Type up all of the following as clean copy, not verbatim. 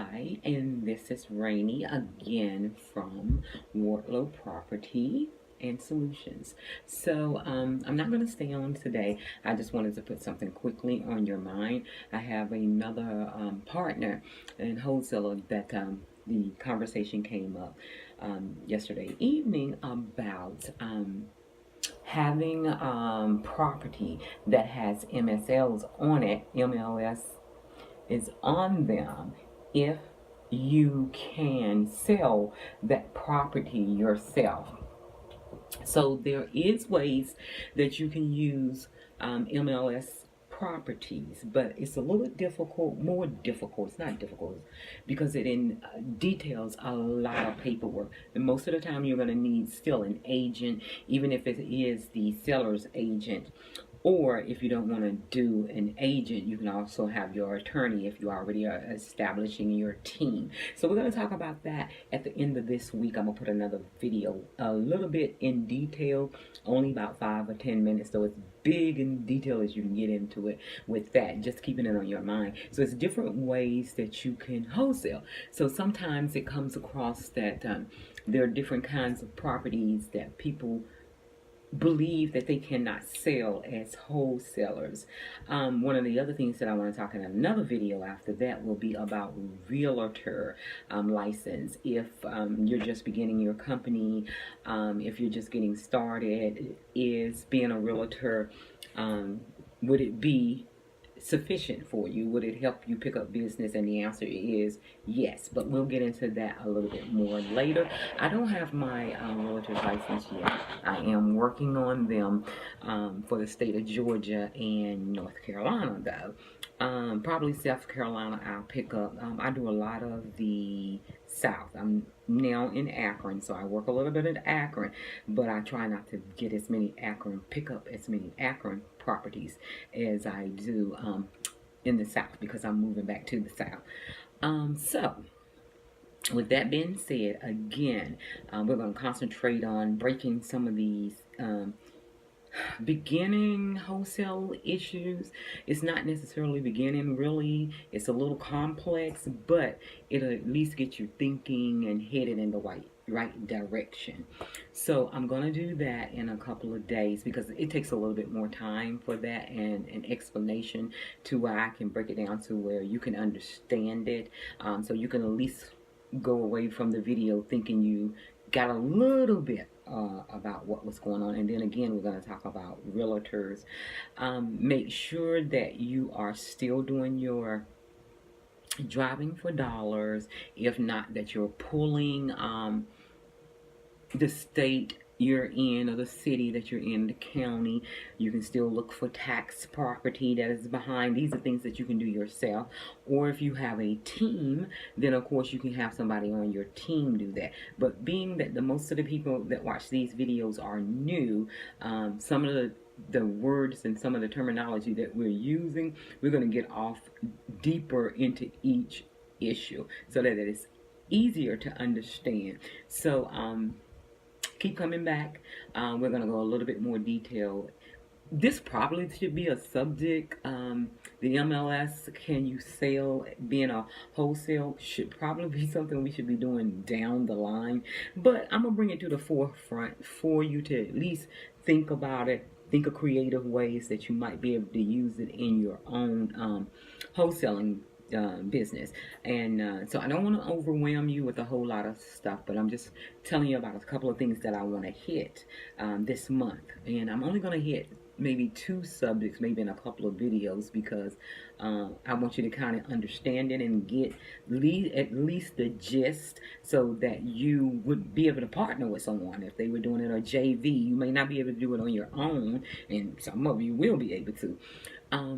Hi, and this is Rainy again from Wardlow Property and Solutions. I'm not going to stay on today. I just wanted to put something quickly on your mind. I have another partner and wholesaler that the conversation came up yesterday evening about having property that has MSLs on it, MLS is on them if you can sell that property yourself. So there is ways that you can use MLS properties, but it's a little difficult, more difficult. It's not difficult because it details a lot of paperwork. And most of the time you're going to need still an agent, even if it is the seller's agent. Or if you don't want to do an agent, you can also have your attorney if you already are establishing your team. So we're going to talk about that at the end of this week. I'm going to put another video a little bit in detail, only about 5 or 10 minutes. So it's big in detail as you can get into it with that, just keeping it on your mind. So it's different ways that you can wholesale. So sometimes it comes across that there are different kinds of properties that people believe that they cannot sell as wholesalers. One of the other things that I want to talk in another video after that will be about realtor license. If you're just beginning your company, if you're just getting started, is being a realtor, would it be sufficient for you? Would it help you pick up business? And the answer is yes, but we'll get into that a little bit more later. I don't have my realtor's license yet. I am working on them for the state of Georgia and North Carolina though. Probably South Carolina I'll pick up. I do a lot of the South. I'm now in Akron, so I work a little bit at Akron, but I try not to get as many pick up as many Akron properties as I do in the South because I'm moving back to the South. So with that being said, again, we're going to concentrate on breaking some of these beginning wholesale issues. It's not necessarily beginning, really. It's a little complex, but it'll at least get you thinking and headed in the right direction. So I'm going to do that in a couple of days because it takes a little bit more time for that and an explanation to where I can break it down to where you can understand it, so you can at least go away from the video thinking you got a little bit about what was going on. And then again, we're going to talk about realtors. Make sure that you are still doing your driving for dollars. If not, that you're pulling the state you're in or the city that you're in, the county. You can still look for tax property that is behind. These are things that you can do yourself. Or if you have a team, then of course you can have somebody on your team do that. But being that the most of the people that watch these videos are new, some of the words and some of the terminology that we're using, we're going to get off deeper into each issue so that it is easier to understand. So keep coming back. We're going to go a little bit more detail. This probably should be a subject. The MLS, can you sell, being a wholesale, should probably be something we should be doing down the line. But I'm going to bring it to the forefront for you to at least think about it. Think of creative ways that you might be able to use it in your own wholesaling business. And so I don't want to overwhelm you with a whole lot of stuff, but I'm just telling you about a couple of things that I want to hit this month. And I'm only going to hit maybe 2 subjects, maybe in a couple of videos, because I want you to kind of understand it and get at least the gist, so that you would be able to partner with someone. If they were doing it on JV, you may not be able to do it on your own, and some of you will be able to.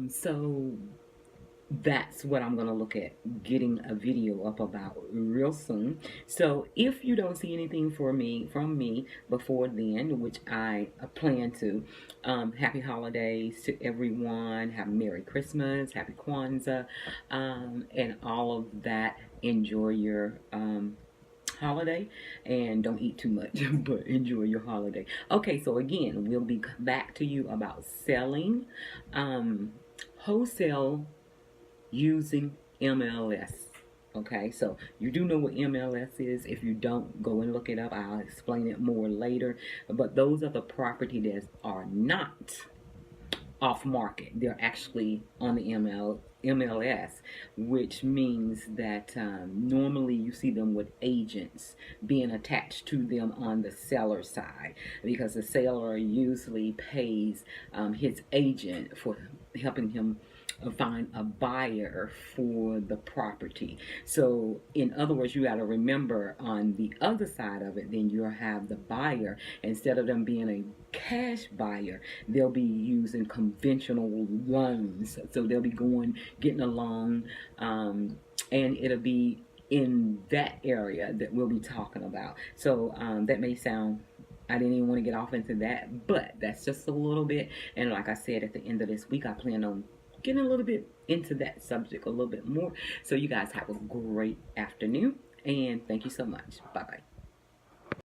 So that's what I'm going to look at getting a video up about real soon. So if you don't see anything from me before then, which I plan to, happy holidays to everyone. Have Merry Christmas, Happy Kwanzaa, and all of that. Enjoy your holiday, and don't eat too much, but enjoy your holiday. Okay, so again, we'll be back to you about selling wholesale using MLS. Okay, so you do know what MLS is. If you don't, go and look it up. I'll explain it more later. But those are the property that are not off market. They're actually on the MLS, which means that normally you see them with agents being attached to them on the seller side, because the seller usually pays his agent for helping him find a buyer for the property. So in other words, you got to remember, on the other side of it, then you'll have the buyer. Instead of them being a cash buyer, they'll be using conventional loans. So they'll be getting a loan, and it'll be in that area that we'll be talking about. So that may sound, I didn't even want to get off into that, but that's just a little bit. And like I said, at the end of this week, I plan on getting a little bit into that subject a little bit more. So you guys have a great afternoon, and thank you so much. Bye bye.